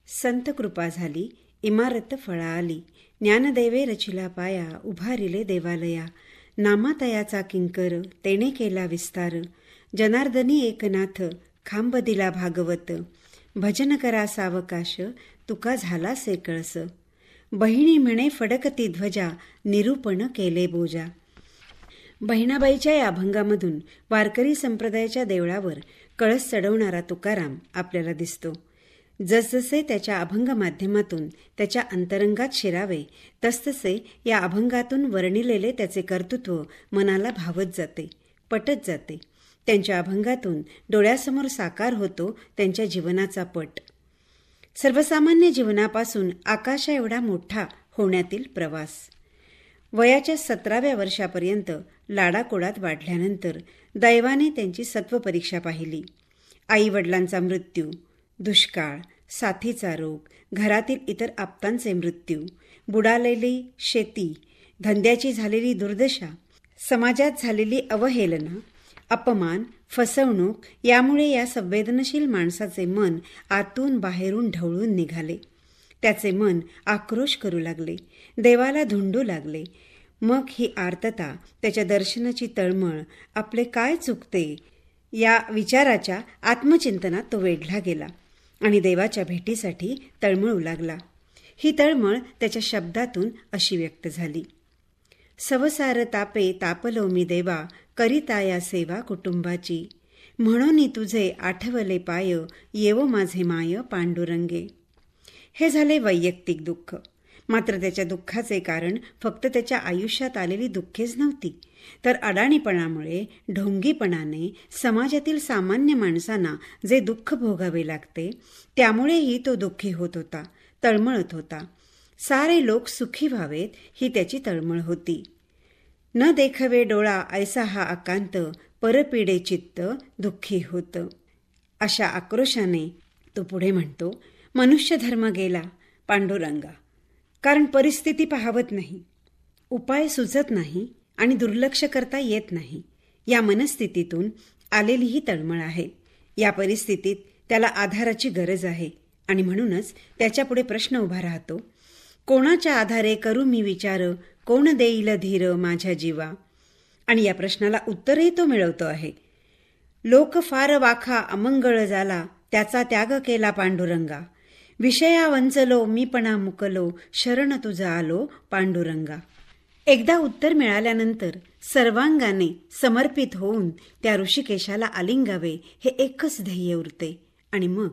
संत कृपा झाली, इमारत फळाआली. ज्ञानदेवे रचिला पाया, उभारिले देवालया. नामातयाचा किंकर, तेने केला विस्तार. जनार्दनी एकनाथ, खांब दिला भागवत. भजन करा सावकाश, तुका झाला सेकळस. बहिणी म्हणे फडकती ध्वजा, निरूपण केले बोजा. बहिणाबाईच्या या अभंगामधून वारकरी संप्रदायाच्या देवळावर कळस चढवणारा तुकाराम आपल्याला दिसतो. जसजसे त्याच्या अभंग माध्यमातून त्याच्या अंतरंगात शिरावे, तसतसे या अभंगातून वर्णिलेले त्याचे कर्तृत्व मनाला भावत जाते, पटत जाते. त्यांच्या अभंगातून डोळ्यासमोर साकार होतो त्यांच्या जीवनाचा पट. सर्वसामान्य जीवनापासून आकाशा एवढा मोठा होण्यातील प्रवास. वयाच्या 17व्या वर्षापर्यंत लाडाकोडात वाढल्यानंतर दैवाने त्यांची सत्वपरीक्षा पाहिली. आईवडिलांचा मृत्यू, दुष्काळ, साथीचा रोग, घरातील इतर आप्तांचे मृत्यू, बुडालेली शेती, धंद्याची झालेली दुर्दशा, समाजात झालेली अवहेलना, अपमान, फसवणूक यामुळे या संवेदनशील माणसाचे मन आतून बाहेरून ढवळून निघाले. त्याचे मन आक्रोश करू लागले, देवाला धुंडू लागले. मग ही आर्तता, त्याच्या दर्शनाची तळमळ, आपले काय चुकते या विचाराच्या आत्मचिंतनात तो वेढला गेला आणि देवाच्या भेटीसाठी तळमळू लागला. ही तळमळ त्याच्या शब्दातून अशी व्यक्त झाली. सवसार तापे तापलो मी देवा, करिताया सेवा कुटुंबाची. म्हणून तुझे आठवले पाय, येवो माझे माय पांडुरंगे. हे झाले वैयक्तिक दुःख. मात्र त्याच्या दुःखाचे कारण फक्त त्याच्या आयुष्यात आलेली दुःखेच नव्हती, तर अडाणीपणामुळे, ढोंगीपणाने समाजातील सामान्य माणसांना जे दुःख भोगावे लागते त्यामुळेही तो दुःखी होत होता, तळमळत होता. सारे लोक सुखी व्हावेत ही त्याची तळमळ होती. न देखवे डोळा ऐसा हा अकांत, परपीडे चित्त दुःखी होत. अशा आक्रोशाने तो पुढे म्हणतो, मनुष्य धर्म गेला पांडुरंगा. कारण परिस्थिती पाहवत नाही, उपाय सुचत नाही आणि दुर्लक्ष करता येत नाही. या मनस्थितीतून आलेली ही तळमळ आहे. या परिस्थितीत त्याला आधाराची गरज आहे आणि म्हणूनच त्याच्यापुढे प्रश्न उभा राहतो, कोणाच्या आधारे करू मी विचार, कोण देईल धीर माझ्या जीवा. आणि या प्रश्नाला उत्तरही तो मिळवतो आहे. लोक फार वाखा अमंगळ झाला, त्याचा त्याग केला पांडुरंगा. विषया वंचलो मीपणा मुकलो, शरण तुझा आलो पांडुरंगा. एकदा उत्तर मिळाल्यानंतर सर्वांगाने समर्पित होऊन त्या ऋषिकेशाला आलिंगावे हे एकच ध्येय उरते. आणि मग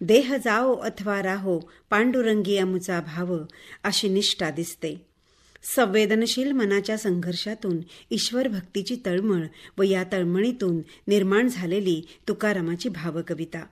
देह जाओ अथवा राहो, पांडुरंगी अमुचा भाव, अशी निष्ठा दिसते. संवेदनशील मनाच्या संघर्षातून ईश्वर भक्तीची तळमळ व या तळमळीतून निर्माण झालेली तुकारामाची भावकविता.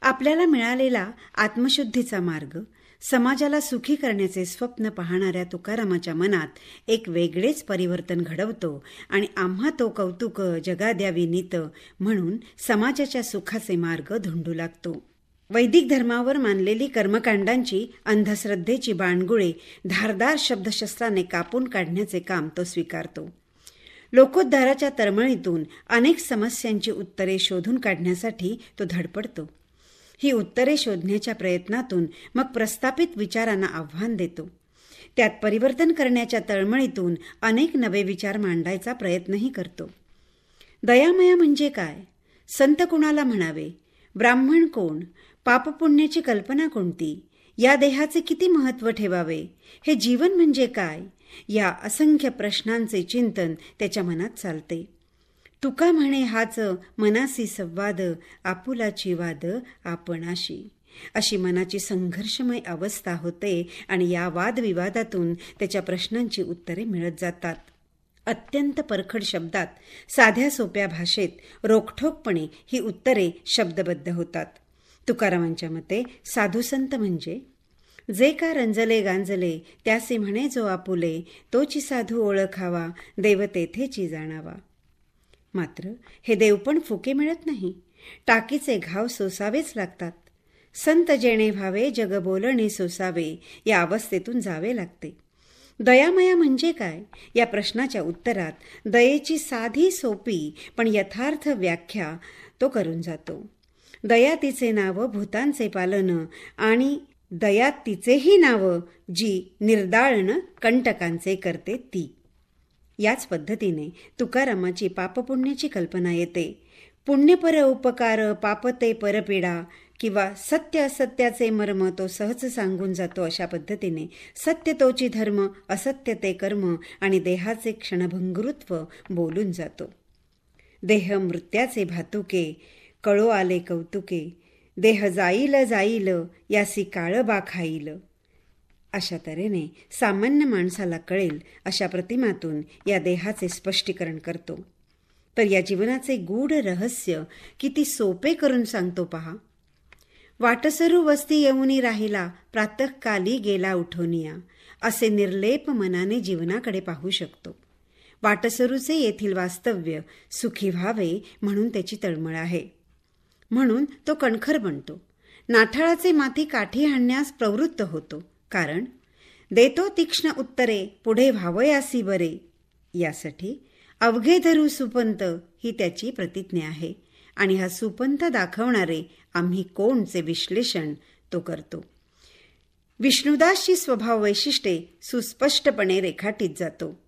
आपल्याला मिळालेला आत्मशुद्धीचा मार्ग, समाजाला सुखी करण्याचे स्वप्न पाहणाऱ्या तुकारामाच्या मनात एक वेगळेच परिवर्तन घडवतो आणि आम्हा तो कौतुक जगा द्यावी नीत म्हणून समाजाच्या सुखाचे मार्ग धुंडू लागतो. वैदिक धर्मावर मानलेली कर्मकांडांची, अंधश्रद्धेची बाणगुळे धारदार शब्दशस्त्राने कापून काढण्याचे काम तो स्वीकारतो. लोकोद्धाराच्या तळमळीतून अनेक समस्यांची उत्तरे शोधून काढण्यासाठी तो धडपडतो. ही उत्तरे शोधण्याच्या प्रयत्नातून मग प्रस्थापित विचारांना आव्हान देतो. त्यात परिवर्तन करण्याच्या तळमळीतून अनेक नवे विचार मांडायचा प्रयत्नही करतो. दयामया म्हणजे काय? संत कुणाला म्हणावे? ब्राह्मण कोण? पापपुण्याची कल्पना कोणती? या देहाचे किती महत्त्व ठेवावे? हे जीवन म्हणजे काय? या असंख्य प्रश्नांचे चिंतन त्याच्या मनात चालते. तुका म्हणे हाच मनासी संवाद, आपुलाची वाद आपणाशी. अशी मनाची संघर्षमय अवस्था होते आणि या वादविवादातून त्याच्या प्रश्नांची उत्तरे मिळत जातात. अत्यंत परखड शब्दात, साध्या सोप्या भाषेत रोखठोकपणे ही उत्तरे शब्दबद्ध होतात. तुकारामांच्या मते साधुसंत म्हणजे जे का रंजले गांजले, त्यासे म्हणे जो आपुले, तोची साधू ओळखावा, देव तेथेची जाणावा. मात्र हे देव पण फुके मिळत नाही. टाकीचे घाव सोसावेच लागतात. संत जेणे व्हावे, जग बोलणे सोसावे, या अवस्थेतून जावे लागते. दयामया म्हणजे काय? या प्रश्नाच्या उत्तरात दयेची साधी सोपी पण यथार्थ व्याख्या तो करून जातो. दया तिचे नाव भूतांचे पालन आणि दया तिचेही नाव जी निर्दाळण कंटकांचे करते ती. याच पद्धतीने तुकारामाची पापपुण्याची कल्पना येते. पुण्यपर उपकार पापते परपीडा किंवा सत्य असत्याचे मर्म तो सहज सांगून जातो. अशा पद्धतीने सत्य तोची धर्म, असत्य ते कर्म आणि देहाचे क्षणभंगुरत्व बोलून जातो. देह मृत्याचे भातुके कळो आले कौतुके, देह जाईल जाईल यासी काळबा खाईल. अशा तऱ्हेने सामान्य माणसाला कळेल अशा प्रतिमातून या देहाचे स्पष्टीकरण करतो. तर या जीवनाचे गूढ रहस्य किती सोपे करून सांगतो पहा. वाटसरू वस्ती येऊनी राहिला, प्रातःकाली गेला उठोनिया, असे निर्लेप मनाने जीवनाकडे पाहू शकतो. वाटसरूचे येथील वास्तव्य सुखी व्हावे म्हणून त्याची तळमळ आहे. म्हणून तो कणखर बनतो. नाठाळाचे माथी काठी हाणण्यास प्रवृत्त होतो. कारण देतो तीक्ष्ण उत्तरे पुढे व्हावयासी बरे, यासाठी अवघे धरू सुपंत ही त्याची प्रतिज्ञा आहे. आणि हा सुपंत दाखवणारे आम्ही कोणचे विश्लेषण तो करतो. विष्णुदासची स्वभाव वैशिष्ट्ये सुस्पष्टपणे रेखाटीत जातो.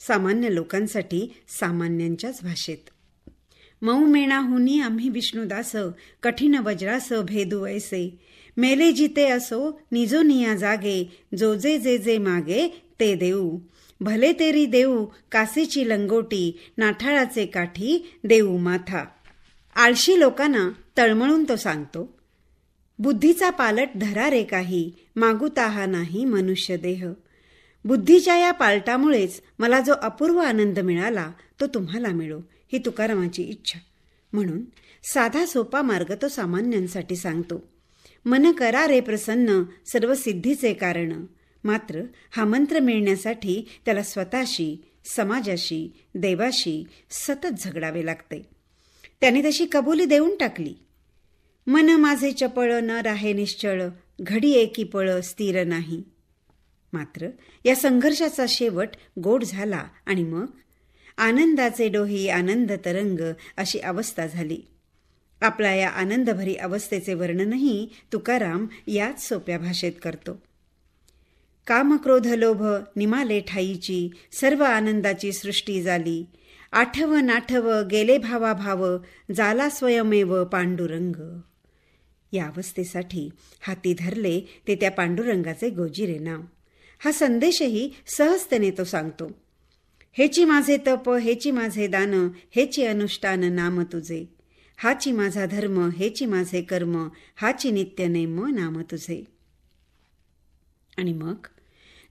सामान्य लोकांसाठी सामान्यांच्याच भाषेत. मऊ मेणाहुनी आम्ही विष्णुदास, कठीण वज्रास भेदू ऐसे, मेले जिते असो निजो निया जागे, जो जे जे जे मागे ते देऊ, भले तेरी देऊ कासेची लंगोटी, नाठाळाचे काठी देऊ माथा. आळशी लोकांना तळमळून तो सांगतो, बुद्धीचा पालट धरा रे काही, मागुता हा नाही मनुष्य देह. बुद्धीच्या या पालटामुळेच मला जो अपूर्व आनंद मिळाला तो तुम्हाला मिळो, ही तुकारामाची इच्छा. म्हणून साधा सोपा मार्ग तो सामान्यांसाठी सांगतो. मन करा रे प्रसन्न सर्व सिद्धीचे कारण. मात्र हा मंत्र मिळण्यासाठी त्याला स्वतःशी, समाजाशी, देवाशी सतत झगडावे लागते. त्याने तशी कबुली देऊन टाकली. मन माझे चपळ न राहे निश्चळ, घडी एकी पळ स्थिर नाही. मात्र या संघर्षाचा शेवट गोड झाला आणि मग आनंदाचे डोही आनंद तरंग अशी अवस्था झाली. आपल्या या आनंदभरी अवस्थेचे वर्णनही तुकाराम याच सोप्या भाषेत करतो. काम क्रोध लोभ निमाले ठाईची, सर्व आनंदाची सृष्टी झाली. आठव नाठव गेले भावा भाव, जाला स्वयमेव पांडुरंग. या अवस्थेसाठी हाती धरले ते त्या पांडुरंगाचे गोजिरे नाव. हा संदेशही सहजतेने तो सांगतो. हेची माझे तप हेची माझे दान, हेची अनुष्ठान नाम तुझे. हाची माझा धर्म हेची माझे कर्म, हाची नित्य नेम नाम तुझे. आणि मग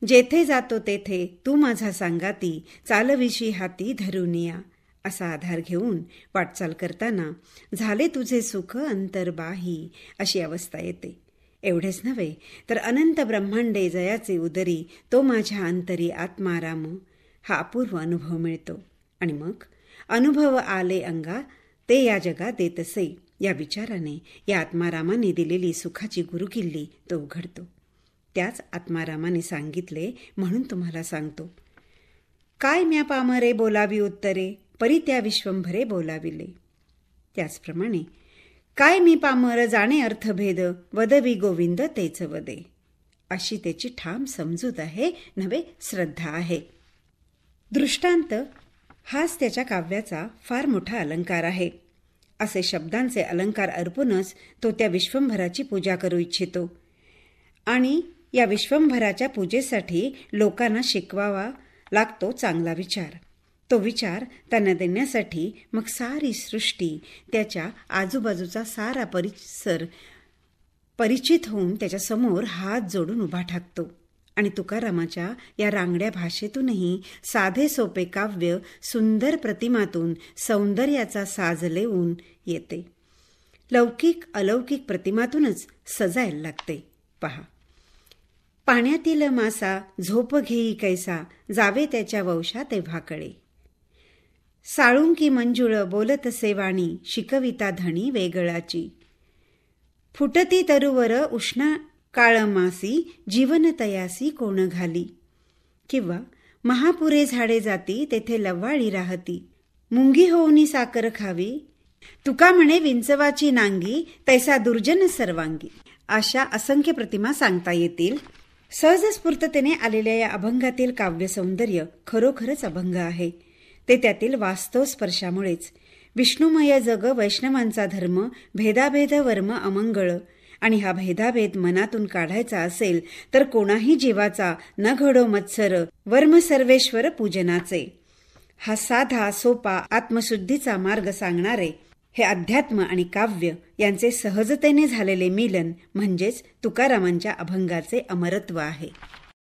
जेथे जातो तेथे तू माझा सांगाती, चालविशी हाती धरुनिया. असा आधार घेऊन वाटचाल करताना झाले तुझे सुख अंतर्बाही अशी अवस्था येते. एवढेच नव्हे तर अनंत ब्रह्मांडे जयाचे उदरी, तो माझ्या अंतरी आत्माराम. हा अपूर्व अनुभव मिळतो. आणि मग अनुभव आले अंगा ते या जगात देतसे, या विचाराने या आत्मारामाने दिलेली सुखाची गुरुकिल्ली तो उघडतो. त्याच आत्मारामाने सांगितले म्हणून तुम्हाला सांगतो. काय म्या पामरे बोलावी उत्तरे, परी त्या विश्वंभरे बोलाविले. त्याचप्रमाणे काय मी पामर जाणे अर्थभेद, वदवी गोविंद तेच वदे. अशी त्याची ठाम समजूत आहे, नव्हे श्रद्धा आहे. दृष्टांत हाच त्याच्या काव्याचा फार मोठा अलंकार आहे. असे शब्दांचे अलंकार अर्पूनच तो त्या विश्वंभराची पूजा करू इच्छितो. आणि या विश्वंभराच्या पूजेसाठी लोकांना शिकवावा लागतो चांगला विचार. तो विचार त्यांना देण्यासाठी मग सारी सृष्टी, त्याच्या आजूबाजूचा सारा परिसर परिचित होऊन त्याच्यासमोर हात जोडून उभा ठाकतो. आणि तुकारामाच्या या रांगड्या भाषेतूनही साधे सोपे काव्य सुंदर प्रतिमातून सौंदर्याचा साज लेवून येते. लौकिक अलौकिक प्रतिमातूनच सजायला लागते. पहा, पाण्यातील मासा झोप घेई कैसा, जावे त्याच्या वंशा तेव्हा कळे. साळुंकी मंजुळ बोलत सेवाणी, शिकविता धणी वेगळाची. फुटती तरुवर उष्ण काळमासी, जीवन तयासी कोण घाली. किंवा महापुरे झाडे जाती, तेथे लव्वाळी राहती. मुंगी होऊनी साकर खावी, तुका म्हणे विंचवाची नांगी तैसा दुर्जन सर्वांगी. अशा असंख्य प्रतिमा सांगता येतील. सहज स्फूर्ततेने आलेल्या या अभंगातील काव्य सौंदर्य खरोखरच अभंग आहे. ते त्यातील वास्तव स्पर्शामुळेच. विष्णुमय जग वैष्णवांचा धर्म, भेदाभेद वर्म अमंगळ. आणि हा भेदाभेद मनातून काढायचा असेल तर कोणाही जीवाचा न घडो मत्सर, वर्म सर्वेश्वर पूजनाचे. हा साधा सोपा आत्मशुद्धीचा मार्ग सांगणारे हे अध्यात्म आणि काव्य यांचे सहजतेने झालेले मिलन म्हणजेच तुकारामांच्या अभंगाचे अमरत्व आहे.